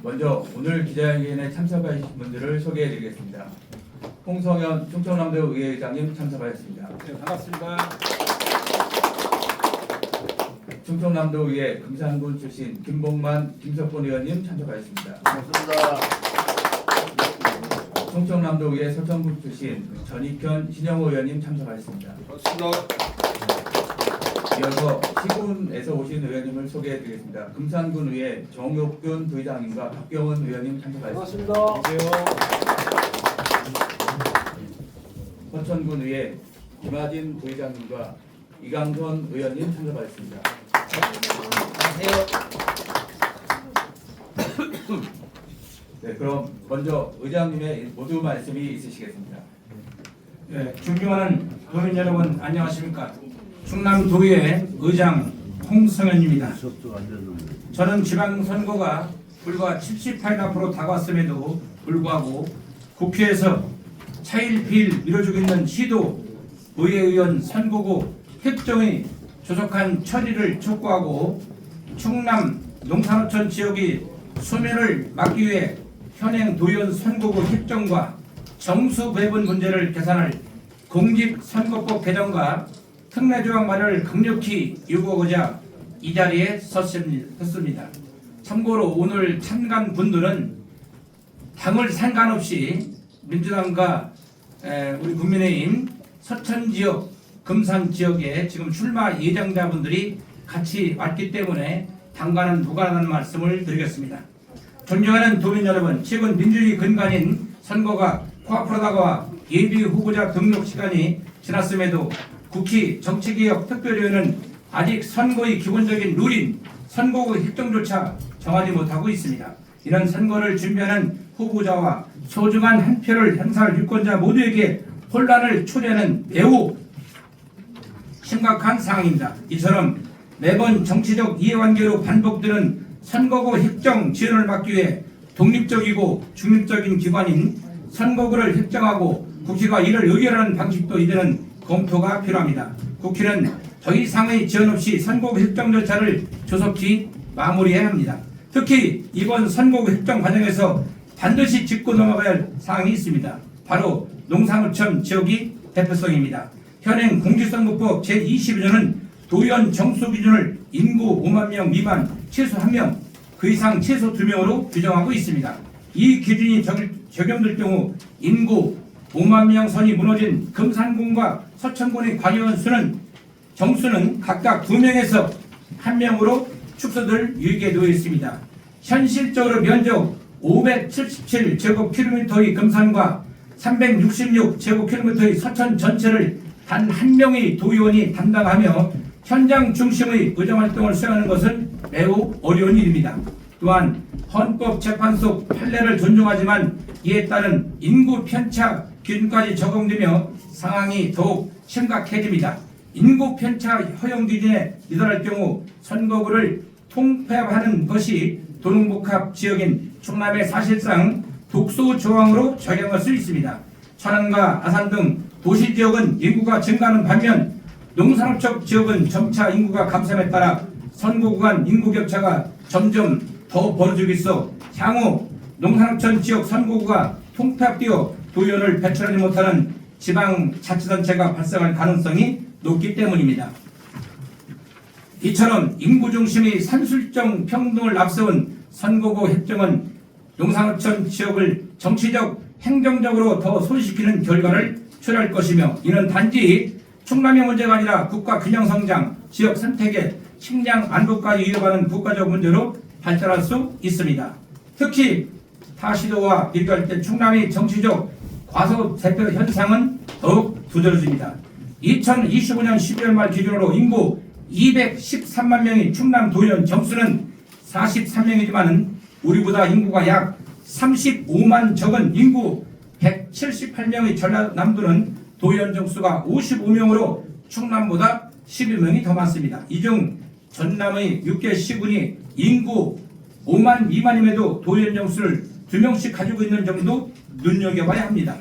먼저 오늘 기자회견에 참석하신 분들을 소개해드리겠습니다. 홍성현 충청남도 의회의장님 참석하였습니다. 네, 반갑습니다. 충청남도 의회 금산군 출신 김봉만, 김석곤 의원님 참석하였습니다. 반갑습니다. 충청남도 의회 서천군 출신 전익현, 신영호 의원님 참석하였습니다. 반갑습니다. 이어서 시군에서 오신 의원님을 소개해드리겠습니다. 금산군 의회 정욕균 부의장님과 박경원 의원님 참석하였습니다. 반갑습니다. 서천군 의회 김하진 부의장님과 이강선 의원님 참석하였습니다. 네, 그럼 먼저 의장님의 모두 말씀이 있으시겠습니다. 네, 존경하는 도민 여러분 안녕하십니까? 충남도의회 의장 홍성현입니다. 저는 지방선거가 불과 78일 앞으로 다가왔음에도 불구하고 국회에서 차일피일 미뤄지고 있는 시도 의회의원 선거구 획정의 조속한 처리를 촉구하고 충남 농산어촌 지역의 소멸을 막기 위해 현행 도의원 선거구 획정과 정수 배분 문제를 개선할 공직선거법 개정과 특례조항 마련을 강력히 요구하고자 이 자리에 섰습니다. 참고로 오늘 참가한 분들은 당을 상관없이 민주당과 우리 국민의힘 서천지역, 금산지역에 지금 출마 예정자분들이 같이 왔기 때문에 당과는 무관하다는 말씀을 드리겠습니다. 존경하는 도민 여러분, 최근 민주주의 근간인 선거가 코앞으로 다가와 예비 후보자 등록 시간이 지났음에도 국회 정치개혁 특별위원회는 아직 선거의 기본적인 룰인 선거구 획정조차 정하지 못하고 있습니다. 이런 선거를 준비하는 후보자와 소중한 한 표를 행사할 유권자 모두에게 혼란을 초래하는 매우 심각한 상황입니다. 이처럼 매번 정치적 이해관계로 반복되는 선거구 획정 지연을 막기 위해 독립적이고 중립적인 기관인 선거구를 획정하고 국회가 이를 의결하는 방식도 이제는 검토가 필요합니다. 국회는 더 이상의 지연 없이 선거구 획정 절차를 조속히 마무리해야 합니다. 특히 이번 선거구 획정 과정에서 반드시 짚고 넘어가야 할 사항이 있습니다. 바로 농산어촌 지역이 대표성입니다. 현행 공직선거법 제22조는 도의원 정수 기준을 인구 5만 명 미만 최소 1명, 그 이상 최소 2명으로 규정하고 있습니다. 이 기준이 적용될 경우 인구 5만 명 선이 무너진 금산군과 서천군의 관여원 수는 정수는 각각 2명에서 1명으로 축소될 유익에 놓여 있습니다. 현실적으로 면적 577제곱킬로미터의 금산과 366제곱킬로미터의 서천 전체를 단 한 명의 도의원이 담당하며 현장 중심의 의정활동을 수행하는 것은 매우 어려운 일입니다. 또한 헌법재판소 판례를 존중하지만 이에 따른 인구 편차 기준까지 적용되며 상황이 더욱 심각해집니다. 인구 편차 허용 기준에 미달할 경우 선거구를 통폐합하는 것이 도농복합 지역인 충남에 사실상 독소 조항으로 적용할 수 있습니다. 천안과 아산 등 도시 지역은 인구가 증가하는 반면 농산업적 지역은 점차 인구가 감소함에 따라 선거구 간 인구 격차가 점점 더 벌어지고 있어 향후 농산업촌 지역 선거구가 통폐합되어 도의원을 배출하지 못하는 지방자치단체가 발생할 가능성이 높기 때문입니다. 이처럼 인구 중심의 산술적 평등을 앞세운 선거구 획정은 농산어촌 지역을 정치적, 행정적으로 더 소외시키는 결과를 초래할 것이며 이는 단지 충남의 문제가 아니라 국가 균형 성장, 지역 선택의 식량 안보까지 이어가는 국가적 문제로 발전할 수 있습니다. 특히 타 시도와 비교할 때 충남의 정치적 과소 대표 현상은 더욱 두드러집니다. 2025년 12월 말 기준으로 인구 213만 명의 충남 도의원 정수는 43명이지만 우리보다 인구가 약 35만 적은 인구 178명의 전라남도는 도의원 정수가 55명으로 충남보다 12명이 더 많습니다. 이 중 전남의 6개 시군이 인구 5만 미만임에도 도의원 정수를 2명씩 가지고 있는 점도 눈여겨봐야 합니다.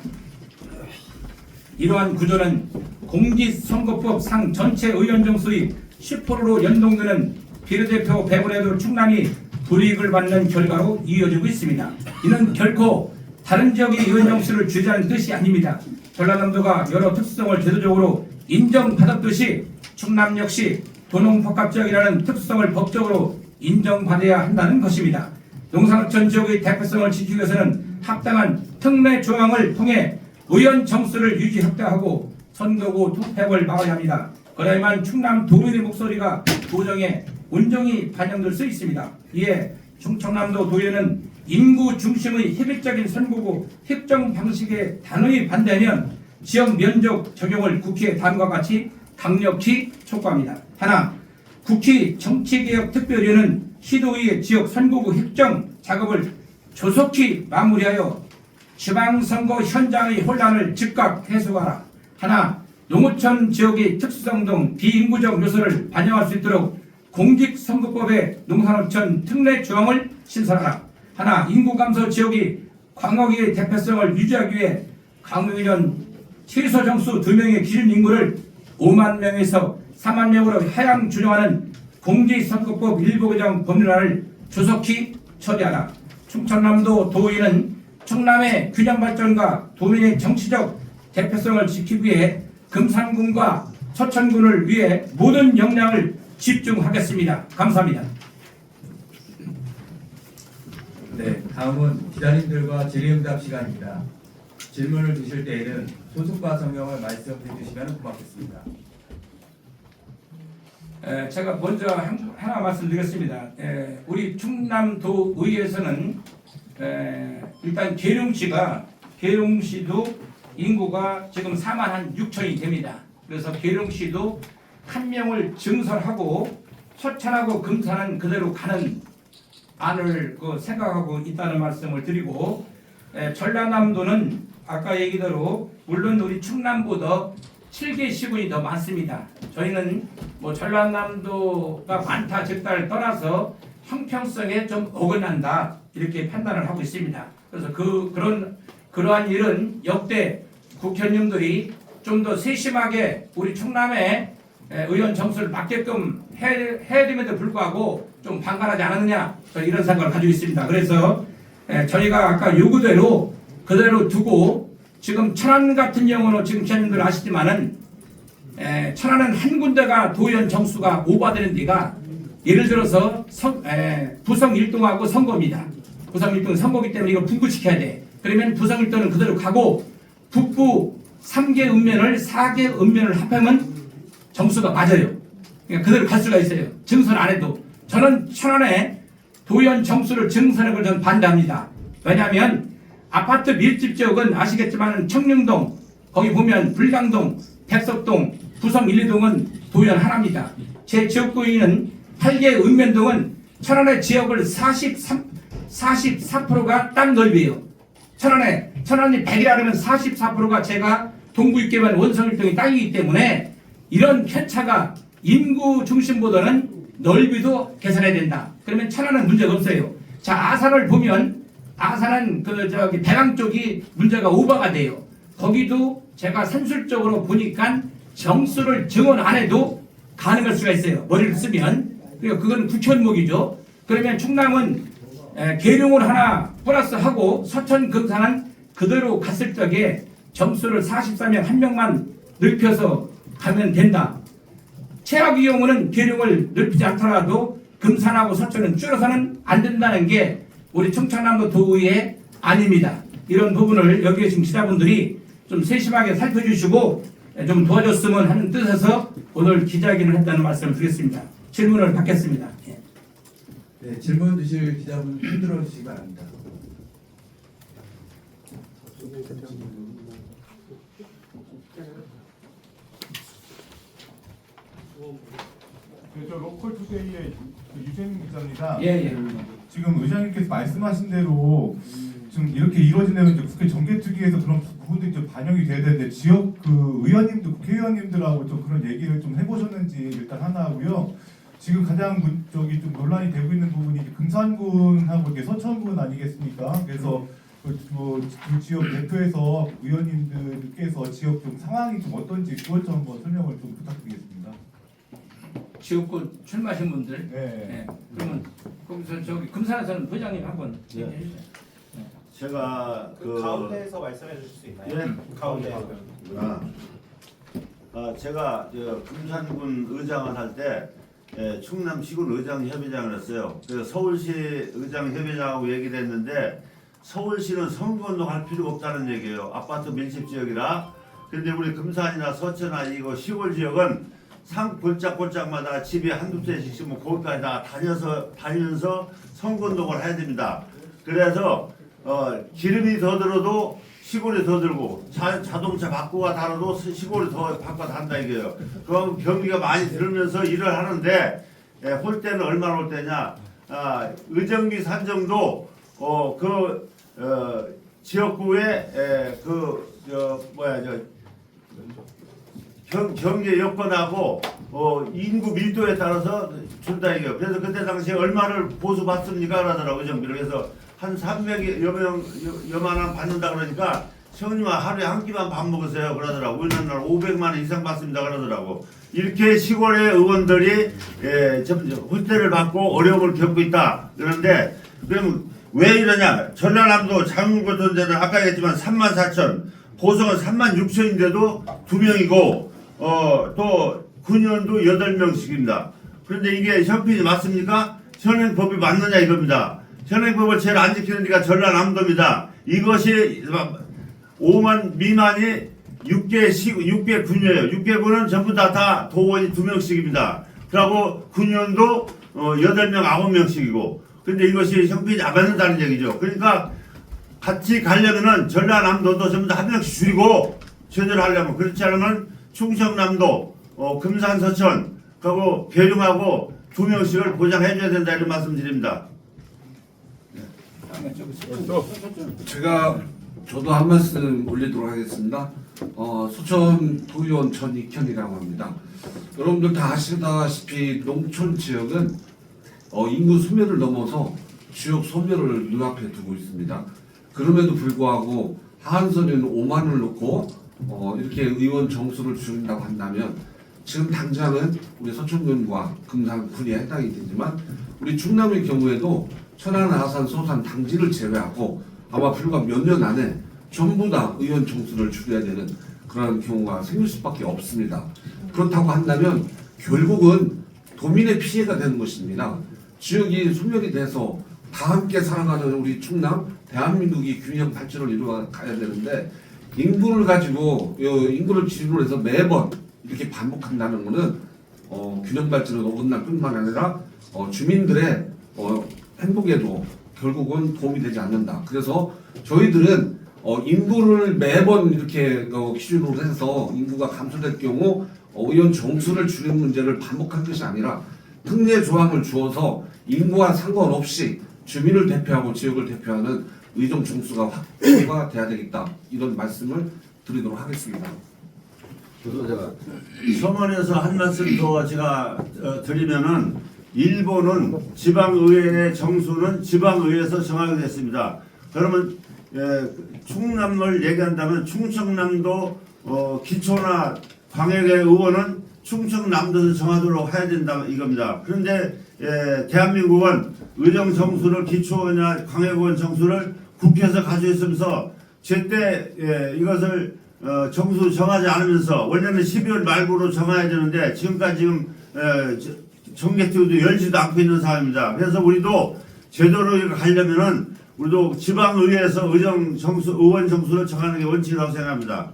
이러한 구조는 공직선거법 상 전체 의원 정수의 10%로 연동되는 비례대표 배분에도 충남이 불이익을 받는 결과로 이어지고 있습니다. 이는 결코 다른 지역의 의원 정수를 주자는 뜻이 아닙니다. 전라남도가 여러 특수성을 제도적으로 인정받았듯이 충남 역시 도농복합지역이라는 특수성을 법적으로 인정받아야 한다는 것입니다. 농산업전 지역의 대표성을 지키기 위해서는 합당한 특례 조항을 통해 의원 정수를 유지 확대하고 선거구 투표를 막아야 합니다. 그래야만 충남 도민의 목소리가 도정에 온전히 반영될 수 있습니다. 이에 충청남도 도의회는 인구 중심의 협의적인 선거구 협정 방식에 단호히 반대하면 지역 면적 적용을 국회 다음과 같이 강력히 촉구합니다. 하나, 국회 정치개혁특별위는 시도의회 지역 선거구 협정 작업을 조속히 마무리하여 지방선거 현장의 혼란을 즉각 해소하라. 하나, 농어촌 지역의 특수성 등 비인구적 요소를 반영할 수 있도록 공직선거법의 농산어촌 특례 조항을 신설하라. 하나, 인구 감소 지역의 광역의 대표성을 유지하기 위해 강릉이전 최소 정수 2명의 기준 인구를 5만 명에서 4만 명으로 하향 조정하는 공직선거법 일부 개정 법률안을 조속히 처리하라. 충청남도 도의회는 충남의 균형 발전과 도민의 정치적 대표성을 지키기 위해 금산군과 서천군을 위해 모든 역량을 집중하겠습니다. 감사합니다. 네, 다음은 기자님들과 질의응답 시간입니다. 질문을 주실 때에는 소속과 성명을 말씀해 주시면 고맙겠습니다. 제가 먼저 하나 말씀드리겠습니다. 우리 충남도의회에서는 일단 계룡시도 인구가 지금 4만 6천이 됩니다. 그래서 계룡시도 한 명을 증설하고 서천하고 금산은 그대로 가는 안을 생각하고 있다는 말씀을 드리고, 전라남도는 아까 얘기대로 물론 우리 충남보다 7개 시군이 더 많습니다. 저희는 뭐 전라남도가 많다 적다를 떠나서 형평성에 좀 어긋난다 이렇게 판단을 하고 있습니다. 그래서 그러한 일은 역대 국회의원님들이 좀 더 세심하게 우리 충남에 의원 정수를 맞게끔 해야 됨에도 불구하고 좀 방관하지 않았느냐, 이런 생각을 가지고 있습니다. 그래서 저희가 아까 요구대로 그대로 두고, 지금 천안 같은 경우는 지금 기자님들 아시지만은 천안은 한 군데가 도의원 정수가 오버되는 데가 예를 들어서 부성 1동하고 선거입니다. 부성 1동은 선거기 때문에 이걸 분구시켜야 돼. 그러면 부성 1동은 그대로 가고 북부 3개 읍면을 4개 읍면을 합하면 정수가 맞아요. 그러니까 그대로 갈 수가 있어요. 증선 안 해도. 저는 천안에 도의원 정수를 증선하는 걸 저는 반대합니다. 왜냐하면 아파트 밀집 지역은 아시겠지만 청룡동, 거기 보면 불강동, 백석동, 부성 1, 2동은 도의원 하나입니다. 제 지역구에는 8개 읍면동은 천안의 지역을 44%가 땅 넓이에요. 천안이 100이라면 44%가 제가 동구 입계면 원성 1동이 땅이기 때문에 이런 편차가 인구 중심보다는 넓이도 개선해야 된다. 그러면 천안은 문제가 없어요. 자, 아산을 보면 아산은 대강 쪽이 문제가 오버가 돼요. 거기도 제가 산술적으로 보니까 정수를 증언 안 해도 가능할 수가 있어요. 머리를 쓰면. 그러니까 그건 국현목이죠. 그러면 충남은 계룡을 하나 플러스하고 서천 금산은 그대로 갔을 적에 정수를 44명 한 명만 넓혀서 가면 된다. 최악의 경우는 계룡을 넓히지 않더라도 금산하고 서천은 줄여서는 안 된다는 게 우리 충청남도 도의회 아닙니다. 이런 부분을 여기 계신 기자분들이 좀 세심하게 살펴주시고 좀 도와줬으면 하는 뜻에서 오늘 기자회견을 했다는 말씀을 드리겠습니다. 질문을 받겠습니다. 네, 질문 주실 기자분 흔들어 주시기 바랍니다. 저 로컬 투데이의 유재민 기자입니다. 예. 지금 의장님께서 말씀하신 대로 좀 이렇게 이루어진다면 이제 국회 정개특위에서 그런 부분들이 좀 반영이 돼야 되는데 지역 의원님들, 국회의원님들하고 좀 그런 얘기를 좀 해보셨는지 일단 하나 하고요. 지금 가장 좀 논란이 되고 있는 부분이 금산군하고 이게 서천군 아니겠습니까? 그래서 그 지역 대표에서 의원님들께서 지역 좀 상황이 좀 어떤지 그것 좀 한번 설명을 좀 부탁드리겠습니다. 지역구 출마하신 분들. 네. 그러면 거기서 저기 금산에서는 부장님 한번 얘기해 주세요. 제가 그 가운데에서 말씀해 주실 수 있나요? 예? 가운데에서. 제가 금산군 의장을 할 때 충남 시군 의장 협의장을 했어요. 그래서 서울시 의장 협의장하고 얘기를 했는데 서울시는 선거운동 할 필요가 없다는 얘기예요. 아파트 밀집 지역이라. 그런데 우리 금산이나 서천이나 이거 시골 지역은 산 골짝골짝마다 집이 한두 채씩 있으면 거기까지 다 다니면서 선거운동을 해야 됩니다. 그래서 기름이 더 들어도 시골이 더 들고 자동차 바꾸가 달아도 시골이 더 바꿔 단다 이거예요. 그럼 경비가 많이 들으면서 일을 하는데 홀 때는 얼마나 올 때냐? 의정비 산정도 지역구에 경제 여건하고 인구 밀도에 따라서 준다 이거예요. 그래서 그때 당시에 얼마를 보수 받습니까 그러더라고요. 의정비를. 그래서 한 300여 만 받는다 그러니까 형님아 하루에 한 끼만 밥 먹으세요 그러더라고. 우리는 500만 원 이상 받습니다 그러더라고. 이렇게 시골의 의원들이 홀대를 받고 어려움을 겪고 있다. 그런데 그럼 왜 이러냐? 전라남도 장군고전제는 아까 얘기했지만 34,000, 보성은 36,000인데도 2명이고 또 군의원도 8명씩입니다. 그런데 이게 형편이 맞습니까? 현행법이 맞느냐 이겁니다. 현행법을 제일 안 지키는 데가 전라남도입니다. 이것이 5만 미만이 6개 군이에요. 6개 군은 전부 다 도원이 2명씩입니다. 그리고 군의원도 8명, 9명씩이고. 근데 이것이 형편이 안 맞는다는 얘기죠. 그러니까 같이 가려면은 전라남도도 전부 다 한 명씩 줄이고 제대로 하려면, 그렇지 않으면 충청남도, 금산, 서천, 그리고 계룡하고 2명씩을 보장해줘야 된다 이런 말씀드립니다. 저도 한 말씀 올리도록 하겠습니다. 소천 도의원 전익현이라고 합니다. 여러분들 다 아시다시피 농촌 지역은 인구 소멸을 넘어서 지역 소멸을 눈앞에 두고 있습니다. 그럼에도 불구하고 하한선에는 5만을 놓고 이렇게 의원 정수를 줄인다고 한다면 지금 당장은 우리 서천군과 금산군에 해당이 되지만 우리 충남의 경우에도 천안, 아산, 소산, 당지를 제외하고 아마 불과 몇 년 안에 전부 다 의원 정수를 줄여야 되는 그런 경우가 생길 수밖에 없습니다. 그렇다고 한다면 결국은 도민의 피해가 되는 것입니다. 지역이 소멸이 돼서 다 함께 살아가는 우리 충남, 대한민국이 균형 발전을 이루어 가야 되는데 인구를 가지고 인구를 기준으로 해서 매번 이렇게 반복한다는 것은 균형 발전을 어긋날 뿐만 아니라 주민들의 행복에도 결국은 도움이 되지 않는다. 그래서 저희들은 인구를 매번 이렇게 기준으로 해서 인구가 감소될 경우 의원 정수를 줄이는 문제를 반복한 것이 아니라 특례 조항을 주어서 인구와 상관없이 주민을 대표하고 지역을 대표하는 의정 정수가 확대가 돼야 되겠다. 이런 말씀을 드리도록 하겠습니다. 서문에서 한 말씀 더 제가 드리면은 일본은 지방의회의 정수는 지방의회에서 정하게 됐습니다. 그러면 충남을 얘기한다면 충청남도 기초나 광역의 의원은 충청남도에서 정하도록 해야 된다 이겁니다. 그런데 대한민국은 의정 정수를 기초나 광역의원 정수를 국회에서 가지고 있으면서 제때 이것을 정수 정하지 않으면서 원래는 12월 말고로 정해야 되는데 지금까지 정개특위도 열지도 않고 있는 상황입니다. 그래서 우리도 제대로 이렇게 하려면은 우리도 지방의회에서 의정 정수, 의원 정수를 정하는 게 원칙이라고 생각합니다.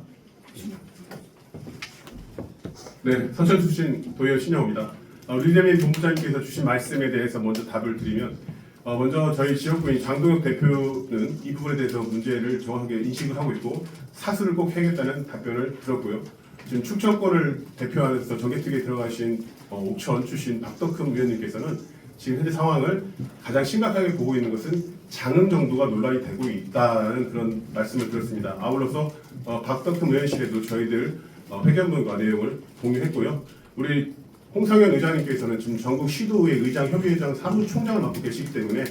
네, 서천 출신 도의원 신영호입니다. 우리 이재민 본부장님께서 주신 말씀에 대해서 먼저 답을 드리면 먼저 저희 지역구인 장동혁 대표는 이 부분에 대해서 문제를 정확하게 인식을 하고 있고 사수를 꼭 해야겠다는 답변을 들었고요. 지금 충청권을 대표하면서 정개특위에 들어가신 옥천 출신 박덕흠 의원님께서는 지금 현재 상황을 가장 심각하게 보고 있는 것은 장흥 정도가 논란이 되고 있다는 그런 말씀을 들었습니다. 아울러서 박덕흠 의원실에도 저희들 회견문과 내용을 공유했고요. 우리 홍성현 의장님께서는 지금 전국 시도의회 의장 협의회장 사무총장을 맡고 계시기 때문에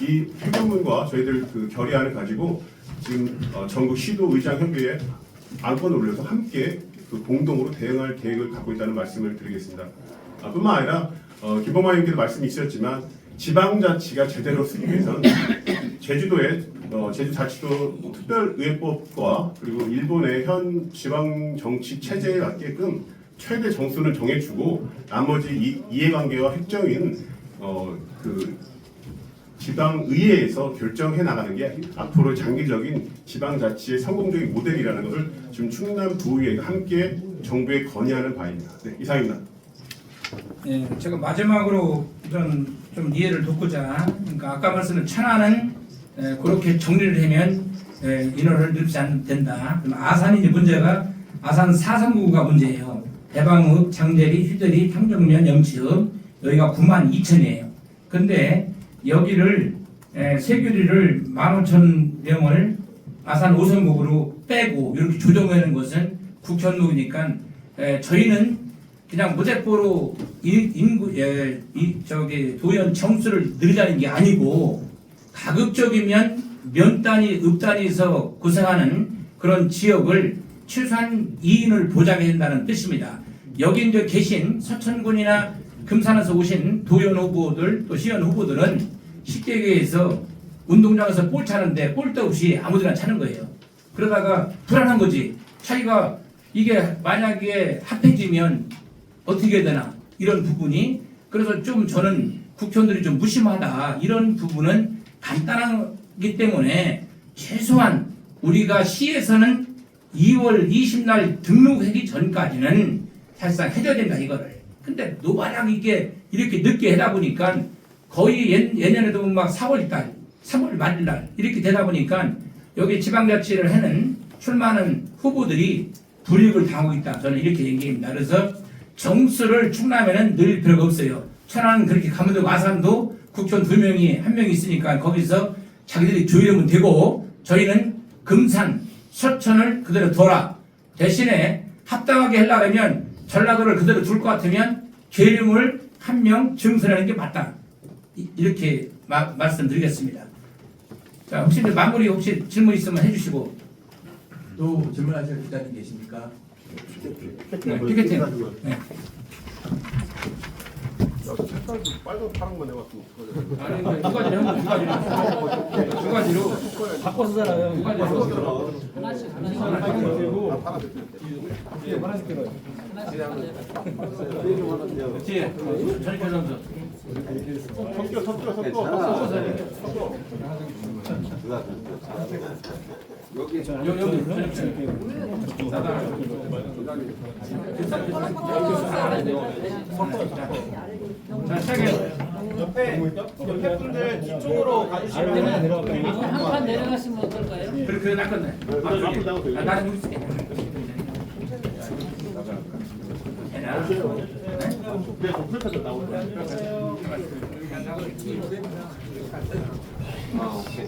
이 회견문과 저희들 그 결의안을 가지고 지금 전국 시도의장 협의회에 안건을 올려서 함께 그 공동으로 대응할 계획을 갖고 있다는 말씀을 드리겠습니다. 뿐만 아니라 김범만님께도 말씀이 있으셨지만 지방자치가 제대로 쓰기 위해서는 제주도의 제주자치도 특별의회법과 그리고 일본의 현 지방정치 체제에 맞게끔 최대 정수는 정해주고 나머지 이해관계와 핵정인 그 지방의회에서 결정해 나가는 게 앞으로 장기적인 지방자치의 성공적인 모델이라는 것을 지금 충남도의회가 함께 정부에 건의하는 바입니다. 네, 이상입니다. 예, 제가 마지막으로 좀 이해를 돕고자, 그러니까 아까 말씀은 천안은 그렇게 정리를 하면 인원을 늘지 않는 된다. 그럼 아산이 이제 문제가 아산 439가 문제예요. 대방읍, 장대리, 휘대리, 탕정면, 영치읍 여기가 92,000이에요. 근데 여기를 세교리를 15,000명을 아산 5선국으로 빼고 이렇게 조정하는 것은 국현목이니까 저희는 그냥 무대포로 인구 도연 정수를 늘리자는 게 아니고 가급적이면 면 단위, 읍 단위에서 고생하는 그런 지역을 최소한 2인을 보장해야 된다는 뜻입니다. 여기 이제 계신 서천군이나 금산에서 오신 도연 후보들 또 시연 후보들은 식대교에서 운동장에서 볼 차는데 볼도 없이 아무데나 차는 거예요. 그러다가 불안한 거지. 자기가 이게 만약에 합해지면 어떻게 되나 이런 부분이. 그래서 좀 저는 국회의원들이 좀 무심하다 이런 부분은 간단하기 때문에 최소한 우리가 시에서는 2월 20날 등록하기 전까지는 사실상 해줘야 된다 이거를. 근데 만약 이게 이렇게 늦게 하다 보니까 거의 예년에도 막 4월달, 3월 말일날 이렇게 되다 보니까 여기 지방자치를 하는 출마하는 후보들이 불이익을 당하고 있다. 저는 이렇게 얘기합니다. 그래서 정수를 충남에는 늘 필요가 없어요. 천안은 그렇게 가면 되고 아산도 국회의원 2명이 1명이 있으니까 거기서 자기들이 조율하면 되고 저희는 금산, 서천을 그대로 둬라. 대신에 합당하게 하려면 전라도를 그대로 둘 것 같으면 계룡을 1명 증설하는 게 맞다. 이렇게 말씀드리겠습니다. 자, 혹시 마무리 혹시 질문 있으면 해주시고. 또 질문하실 기자님 계십니까? 네, 피켓팅. 네. 색깔도 빨간 파란 거 내봤으면 아니, 두 가지로 바꿔서 살아요. 두 가지로. 하나씩 들고. 하나씩 들어요. 그렇지. 전익현 선수. 여기 자, 시작해. 옆에 분들 뒤쪽으로 가주시면 한판 내려가시면 어떨까요? 그래 낚았네. 나는 여기 있을게. 오케이.